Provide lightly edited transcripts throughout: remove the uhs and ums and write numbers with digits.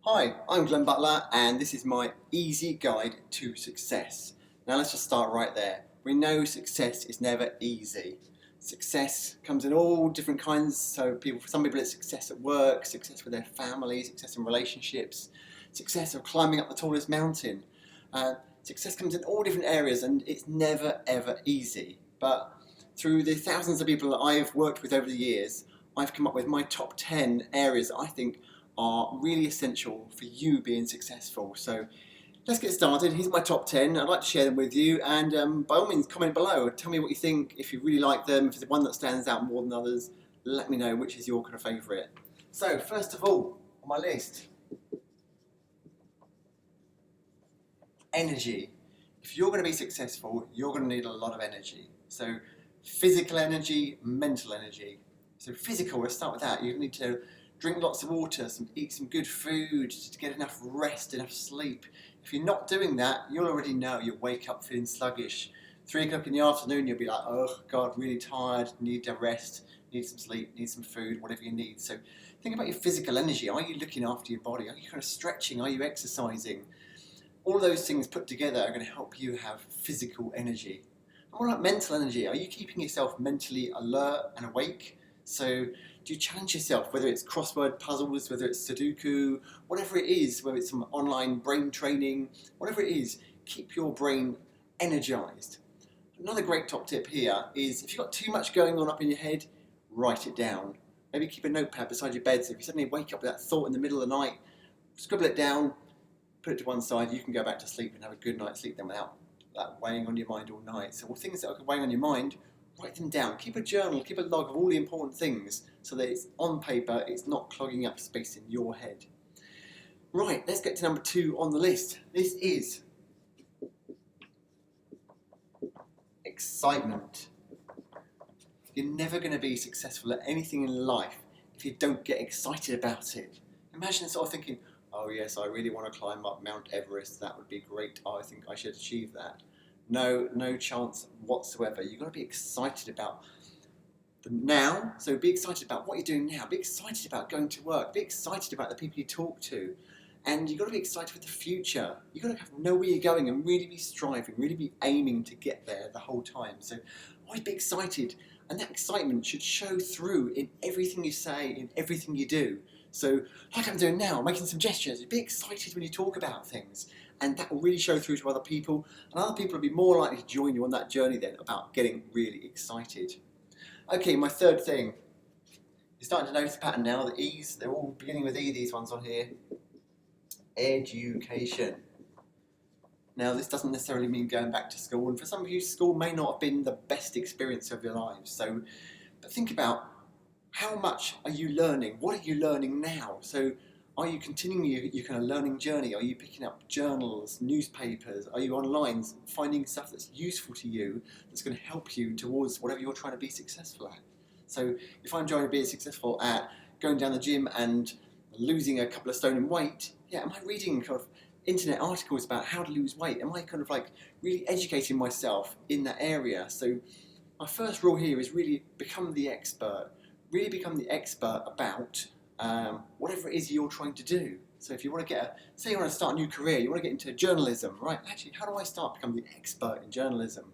Hi, I'm Glenn Butler and this is my easy guide to success. Now let's just start right there. We know success is never easy. Success comes in all different kinds. For some people it's success at work, success with their family, success in relationships, success of climbing up the tallest mountain. Success comes in all different areas and it's never ever easy. But through the thousands of people that I've worked with over the years, I've come up with my top 10 areas that I think are really essential for you being successful. So let's get started. Here's my top 10. I'd like to share them with you, and by all means comment below. Tell me what you think, if you really like them, if there's one that stands out more than others. Let me know which is your kind of favourite. So first of all, on my list, energy. If you're going to be successful, you're going to need a lot of energy. So physical energy, mental energy. So physical, let's start with that. You need to drink lots of water, eat some good food, to get enough rest, enough sleep. If you're not doing that, you'll already know. You'll wake up feeling sluggish. 3 o'clock in the afternoon, you'll be like, oh God, really tired, need to rest, need some sleep, need some food, whatever you need. So think about your physical energy. Are you looking after your body? Are you kind of stretching? Are you exercising? All those things put together are going to help you have physical energy. And what about mental energy? Are you keeping yourself mentally alert and awake? So do you challenge yourself, whether it's crossword puzzles, whether it's Sudoku, whatever it is, whether it's some online brain training, whatever it is, keep your brain energized. Another great top tip here is if you've got too much going on up in your head, write it down. Maybe keep a notepad beside your bed, so if you suddenly wake up with that thought in the middle of the night, scribble it down, put it to one side, you can go back to sleep and have a good night's sleep then without that weighing on your mind all night. So all things that are weighing on your mind, write them down. Keep a journal, keep a log of all the important things so that it's on paper, it's not clogging up space in your head. Right, let's get to number 2 on the list. This is excitement. You're never going to be successful at anything in life if you don't get excited about it. Imagine sort of thinking, oh yes, I really want to climb up Mount Everest, that would be great, I think I should achieve that. No chance whatsoever. You've got to be excited about the now, so be excited about what you're doing now, be excited about going to work, be excited about the people you talk to, and you've got to be excited with the future. You've got to know where you're going and really be striving, really be aiming to get there the whole time. So always be excited, and that excitement should show through in everything you say, in everything you do. So like I'm doing now, making some gestures, be excited when you talk about things, and that will really show through to other people, and other people will be more likely to join you on that journey then about getting really excited. Okay, my third thing. You're starting to notice the pattern now, the E's, they're all beginning with E, these ones on here. Education. Now this doesn't necessarily mean going back to school, and for some of you school may not have been the best experience of your lives, but think about how much are you learning? What are you learning now? So are you continuing your kind of learning journey? Are you picking up journals, newspapers? Are you online finding stuff that's useful to you, that's going to help you towards whatever you're trying to be successful at? So if I'm trying to be successful at going down the gym and losing a couple of stone in weight, yeah, am I reading kind of internet articles about how to lose weight? Am I kind of like really educating myself in that area? So my first rule here is really become the expert. Really become the expert about whatever it is you're trying to do. So if you want to say you want to start a new career, you want to get into journalism, right? Actually, how do I start becoming the expert in journalism?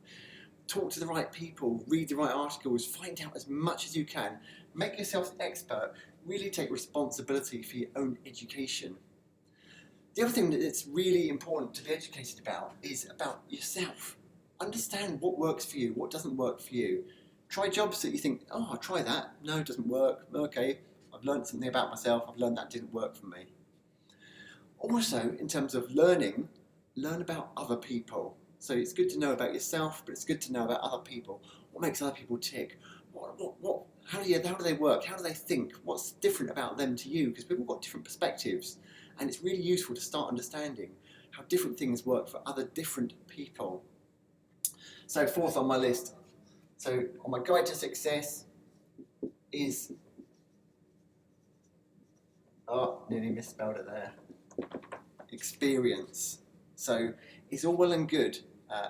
Talk to the right people, read the right articles, find out as much as you can, make yourself an expert, really take responsibility for your own education. The other thing that's really important to be educated about is about yourself. Understand what works for you, what doesn't work for you. Try jobs that you think, oh, I'll try that. No, it doesn't work. Okay, I've learned something about myself. I've learned that didn't work for me. Also, in terms of learning, learn about other people. So it's good to know about yourself, but it's good to know about other people. What makes other people tick? How do they work? How do they think? What's different about them to you? Because we've all got different perspectives, and it's really useful to start understanding how different things work for other different people. So fourth on my list, so on my guide to success is, nearly misspelled it there, experience. So it's all well and good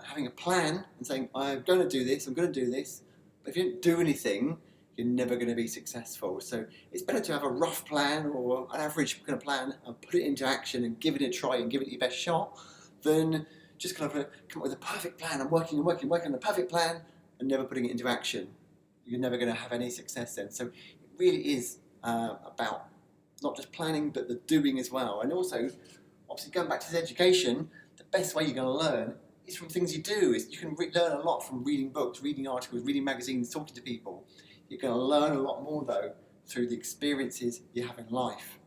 having a plan and saying, I'm going to do this, but if you don't do anything, you're never going to be successful. So it's better to have a rough plan or an average kind of plan and put it into action and give it a try and give it your best shot than just kind of come up with a perfect plan and working on the perfect plan and never putting it into action. You're never going to have any success then. So it really is about not just planning but the doing as well. And also, obviously going back to the education, the best way you're going to learn is from things you do. You can learn a lot from reading books, reading articles, reading magazines, talking to people. You're going to learn a lot more though through the experiences you have in life.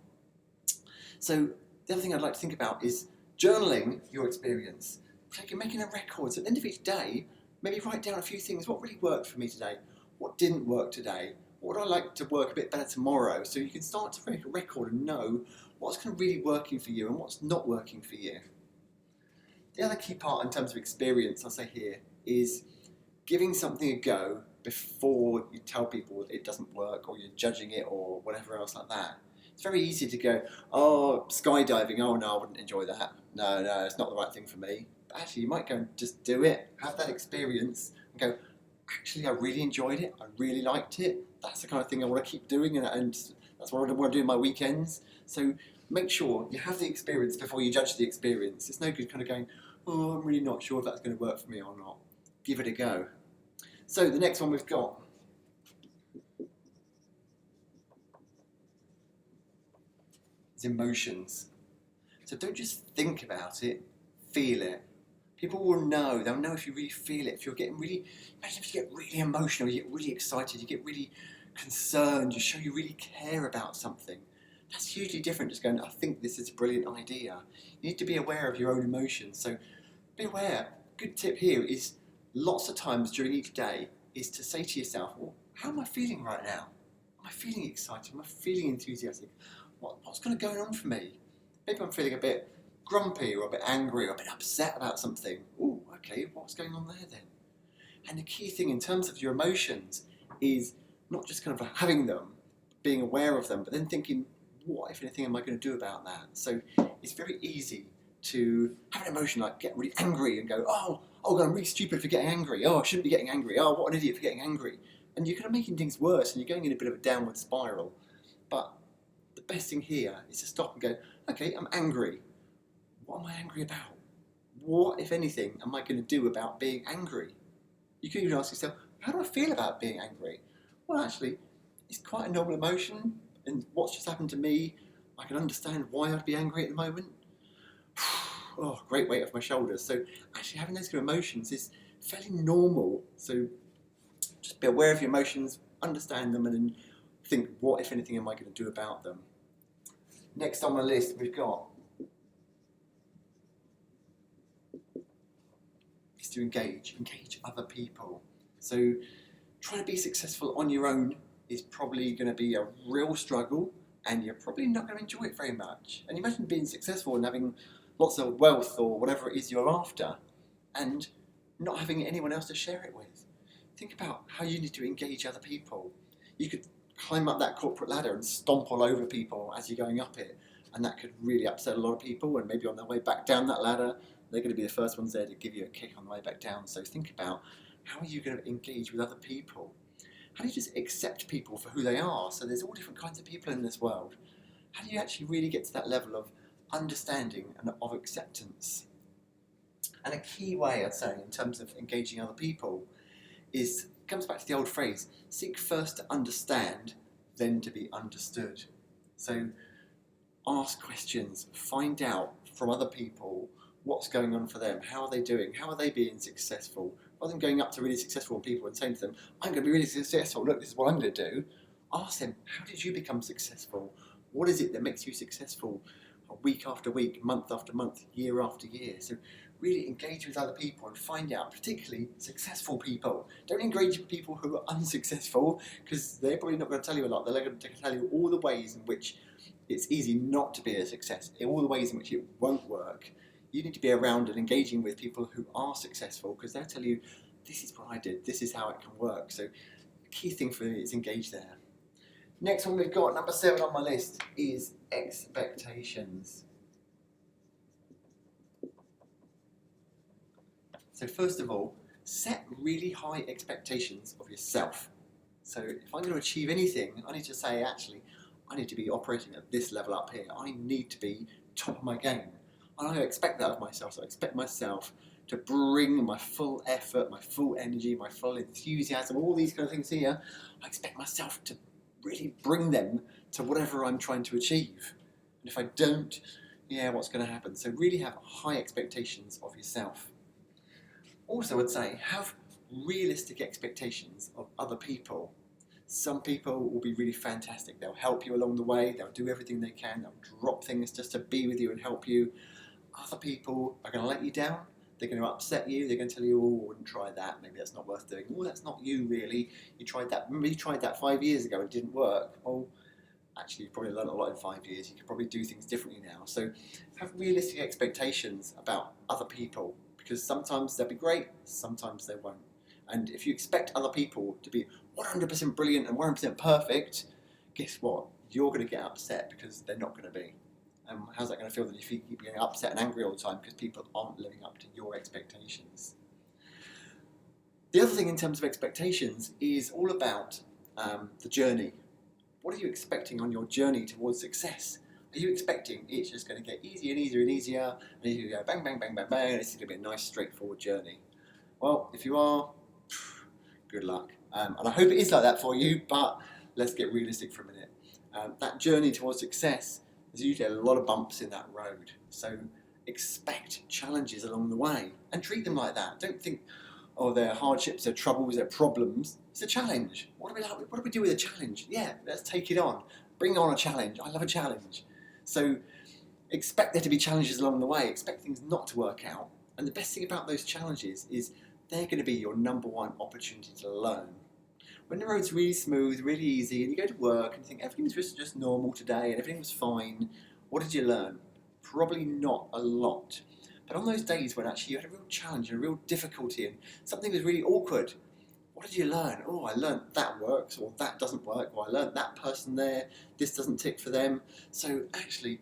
So the other thing I'd like to think about is journaling your experience. Making a record. So at the end of each day, maybe write down a few things. What really worked for me today? What didn't work today? What would I like to work a bit better tomorrow? So you can start to make a record and know what's kind of really working for you and what's not working for you. The other key part in terms of experience, I'll say here, is giving something a go before you tell people it doesn't work or you're judging it or whatever else like that. It's very easy to go, oh, skydiving, oh no, I wouldn't enjoy that. No, it's not the right thing for me. But actually, you might go and just do it, have that experience, and go, actually, I really enjoyed it, I really liked it. That's the kind of thing I want to keep doing, and that's what I want to do in my weekends. So make sure you have the experience before you judge the experience. It's no good kind of going, oh, I'm really not sure if that's going to work for me or not. Give it a go. So the next one we've got is emotions. So don't just think about it, feel it. People will know, they'll know if you really feel it, if you're getting really, imagine if you get really emotional, you get really excited, you get really concerned, you show you really care about something. That's hugely different just going, I think this is a brilliant idea. You need to be aware of your own emotions. So be aware. Good tip here is lots of times during each day is to say to yourself, well, how am I feeling right now? Am I feeling excited? Am I feeling enthusiastic? What's kind of going on for me? Maybe I'm feeling a bit grumpy or a bit angry or a bit upset about something. Ooh, okay, what's going on there then? And the key thing in terms of your emotions is not just kind of having them, being aware of them, but then thinking, what, if anything, am I going to do about that? So it's very easy to have an emotion like get really angry and go, oh, I'm really stupid for getting angry. Oh, I shouldn't be getting angry. Oh, what an idiot for getting angry. And you're kind of making things worse and you're going in a bit of a downward spiral. But the best thing here is to stop and go, okay, I'm angry. What am I angry about? What, if anything, am I going to do about being angry? You can even ask yourself, how do I feel about being angry? Well, actually, it's quite a normal emotion, and what's just happened to me, I can understand why I'd be angry at the moment. Oh, great weight off my shoulders. So actually having those kind of emotions is fairly normal. So just be aware of your emotions, understand them, and then think, what, if anything, am I going to do about them? Next on my list, we've got is to engage other people. So trying to be successful on your own is probably going to be a real struggle and you're probably not going to enjoy it very much. And imagine being successful and having lots of wealth or whatever it is you're after and not having anyone else to share it with. Think about how you need to engage other people. You could climb up that corporate ladder and stomp all over people as you're going up it, and that could really upset a lot of people, and maybe on their way back down that ladder they're going to be the first ones there to give you a kick on the way back down. So think about, how are you going to engage with other people? How do you just accept people for who they are? So there's all different kinds of people in this world. How do you actually really get to that level of understanding and of acceptance? And a key way, I'd say, in terms of engaging other people comes back to the old phrase, seek first to understand, then to be understood. So ask questions, find out from other people what's going on for them, how are they doing, how are they being successful, rather than going up to really successful people and saying to them, I'm going to be really successful, look, this is what I'm going to do. Ask them, how did you become successful? What is it that makes you successful week after week, month after month, year after year? So really engage with other people and find out, particularly successful people. Don't engage with people who are unsuccessful, because they're probably not going to tell you a lot. They're going to tell you all the ways in which it's easy not to be a success, all the ways in which it won't work. You need to be around and engaging with people who are successful, because they'll tell you, this is what I did, this is how it can work. So the key thing for me is engage there. Next one we've got, number 7 on my list, is expectations. So first of all, set really high expectations of yourself. So if I'm going to achieve anything, I need to say, actually, I need to be operating at this level up here. I need to be top of my game. And I expect that of myself. So I expect myself to bring my full effort, my full energy, my full enthusiasm, all these kind of things here. I expect myself to really bring them to whatever I'm trying to achieve. And if I don't, yeah, what's going to happen? So really have high expectations of yourself. Also, I'd say have realistic expectations of other people. Some people will be really fantastic. They'll help you along the way. They'll do everything they can. They'll drop things just to be with you and help you. Other people are going to let you down. They're going to upset you. They're going to tell you, oh, I wouldn't try that. Maybe that's not worth doing. Oh, that's not you, really. You tried that. Remember, you tried that 5 years ago and it didn't work. Well, actually, you've probably learned a lot in 5 years. You can probably do things differently now. So have realistic expectations about other people, because sometimes they'll be great, sometimes they won't. And if you expect other people to be 100% brilliant and 100% perfect, guess what? You're going to get upset because they're not going to be. How's that going to feel then if you keep getting upset and angry all the time because people aren't living up to your expectations? The other thing in terms of expectations is all about the journey. What are you expecting on your journey towards success? Are you expecting it's just going to get easier and easier and easier, and you go bang, bang, bang, bang, bang, and it's going to be a nice, straightforward journey? Well, if you are, good luck. And I hope it is like that for you, but let's get realistic for a minute. That journey towards success, there's usually a lot of bumps in that road. So expect challenges along the way and treat them like that. Don't think, oh, they're hardships, they're troubles, they're problems. It's a challenge. What do we do with a challenge? Yeah, let's take it on. Bring on a challenge. I love a challenge. So expect there to be challenges along the way. Expect things not to work out. And the best thing about those challenges is they're going to be your number one opportunity to learn. When the road's really smooth, really easy, and you go to work and you think everything was just normal today and everything was fine, what did you learn? Probably not a lot. But on those days when actually you had a real challenge and a real difficulty and something was really awkward, what did you learn? Oh, I learned that works, or that doesn't work, or I learned that person there, this doesn't tick for them. So actually,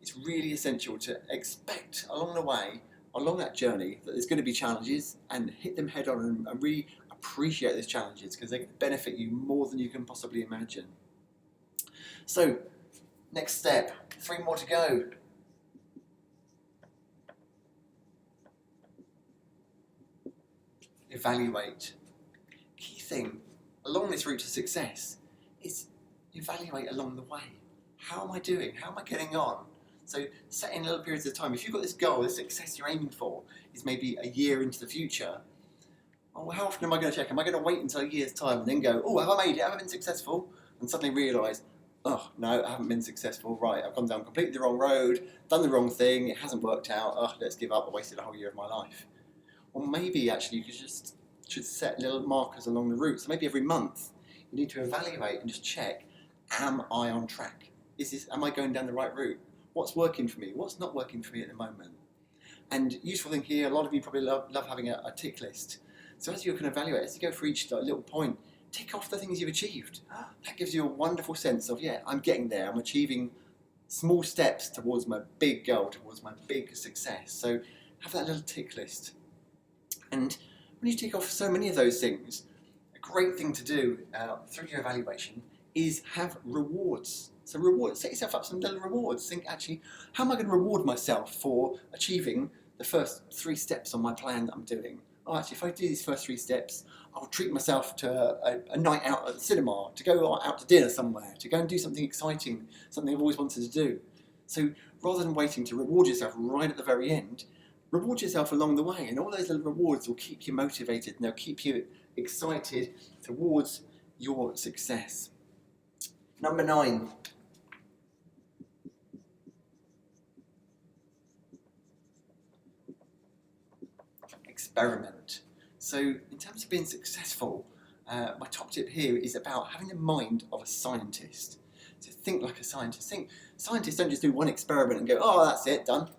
it's really essential to expect along the way, along that journey, that there's going to be challenges, and hit them head on and really appreciate those challenges, because they can benefit you more than you can possibly imagine. So, next step, 3 more to go. Evaluate. Key thing along this route to success is evaluate along the way. How am I doing? How am I getting on? So set in little periods of time. If you've got this goal, this success you're aiming for is maybe a year into the future, oh, how often am I going to check? Am I going to wait until a year's time and then go, oh, have I made it? Have I been successful? And suddenly realise, oh, no, I haven't been successful. Right, I've gone down completely the wrong road, done the wrong thing, it hasn't worked out. Oh, let's give up. I wasted a whole year of my life. Or maybe actually you should set little markers along the route. So maybe every month you need to evaluate and just check, am I on track? Am I going down the right route? What's working for me? What's not working for me at the moment? And useful thing here, a lot of you probably love having a tick list. So as you can evaluate, as you go for each little point, tick off the things you've achieved. That gives you a wonderful sense of, yeah, I'm getting there. I'm achieving small steps towards my big goal, towards my big success. So have that little tick list. And when you tick off so many of those things, a great thing to do through your evaluation is have rewards. So set yourself up some little rewards. Think, actually, how am I going to reward myself for achieving the first 3 steps on my plan that I'm doing? Oh, actually, if I do these first 3 steps, I'll treat myself to a night out at the cinema, to go out to dinner somewhere, to go and do something exciting, something I've always wanted to do. So rather than waiting to reward yourself right at the very end, reward yourself along the way, and all those little rewards will keep you motivated and they'll keep you excited towards your success. Number 9. Experiment. So in terms of being successful, my top tip here is about having the mind of a scientist. So think like a scientist. Scientists don't just do one experiment and go, oh, that's it, done.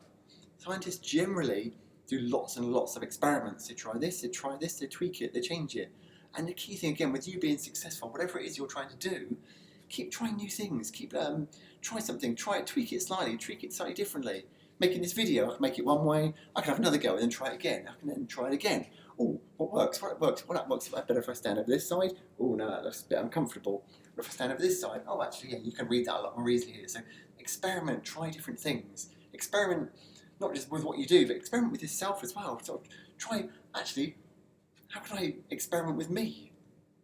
Scientists generally do lots and lots of experiments. They try this, they tweak it, they change it. And the key thing, again, with you being successful, whatever it is you're trying to do, keep trying new things. Try something, tweak it slightly differently. Making this video, I can make it one way, I can have another go and then try it again. I can then try it again. oh, what works, well, that works better if I stand over this side. Oh, no, that looks a bit uncomfortable. But if I stand over this side, oh, actually, yeah, you can read that a lot more easily here. So experiment, try different things. Experiment not just with what you do, but experiment with yourself as well. So try, actually, how can I experiment with me?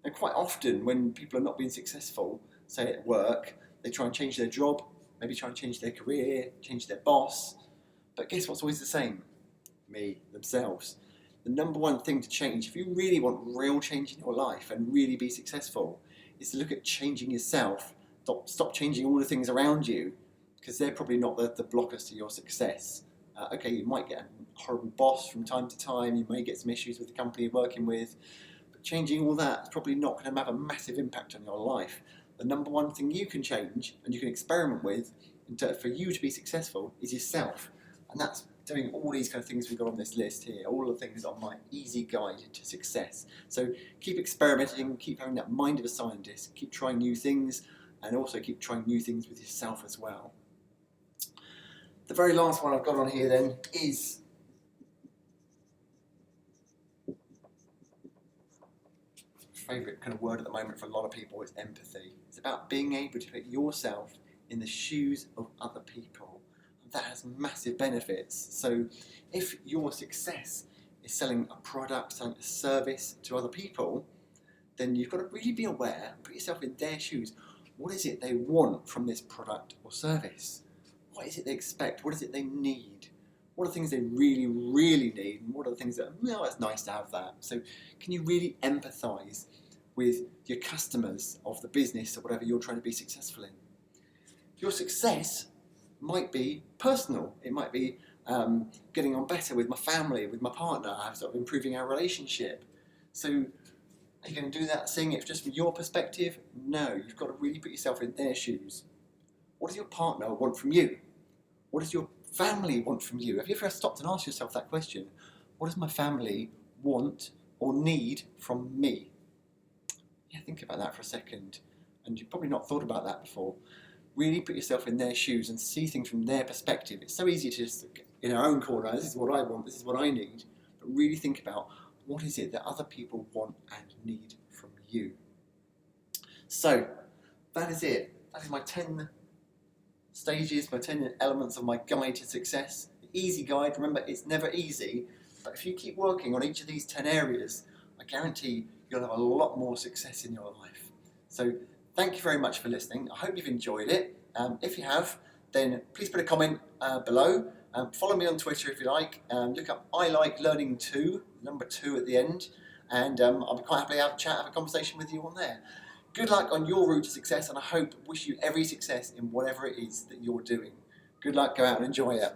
And quite often when people are not being successful, say at work, they try and change their job, maybe try and change their career, change their boss. But guess what's always the same? Me, themselves. The number one thing to change, if you really want real change in your life and really be successful, is to look at changing yourself. Stop changing all the things around you, because they're probably not the blockers to your success. Okay, you might get a horrible boss from time to time, you may get some issues with the company you're working with, but changing all that is probably not going to have a massive impact on your life. The number one thing you can change and you can experiment with for you to be successful is yourself. And that's doing all these kind of things we've got on this list here, all the things on my easy guide to success. So keep experimenting, keep having that mind of a scientist, keep trying new things, and also keep trying new things with yourself as well. The very last one I've got on here then is favourite kind of word at the moment for a lot of people is empathy. It's about being able to put yourself in the shoes of other people. And that has massive benefits. So if your success is selling a product, selling a service to other people, then you've got to really be aware and put yourself in their shoes. What is it they want from this product or service? What is it they expect? What is it they need? What are the things they really, really need? And what are the things that, well, it's nice to have that. So can you really empathise with your customers of the business or whatever you're trying to be successful in? Your success might be personal. It might be getting on better with my family, with my partner, sort of improving our relationship. So are you going to do that, seeing it just from your perspective? No, you've got to really put yourself in their shoes. What does your partner want from you? What does your family want from you? Have you ever stopped and asked yourself that question? What does my family want or need from me? Yeah, think about that for a second. And you've probably not thought about that before. Really put yourself in their shoes and see things from their perspective. It's so easy to just look in our own corner, this is what I want, this is what I need. But really think about what is it that other people want and need from you. So, that is it. That is my 10 stages, my 10 elements of my guide to success. The easy guide, remember it's never easy, but if you keep working on each of these 10 areas, I guarantee you'll have a lot more success in your life. So thank you very much for listening. I hope you've enjoyed it. If you have, then please put a comment below. Follow me on Twitter if you like. Look up I Like Learning 2, number 2 at the end, and I'll be quite happy to have a chat, have a conversation with you on there. Good luck on your route to success, and I wish you every success in whatever it is that you're doing. Good luck, go out and enjoy it.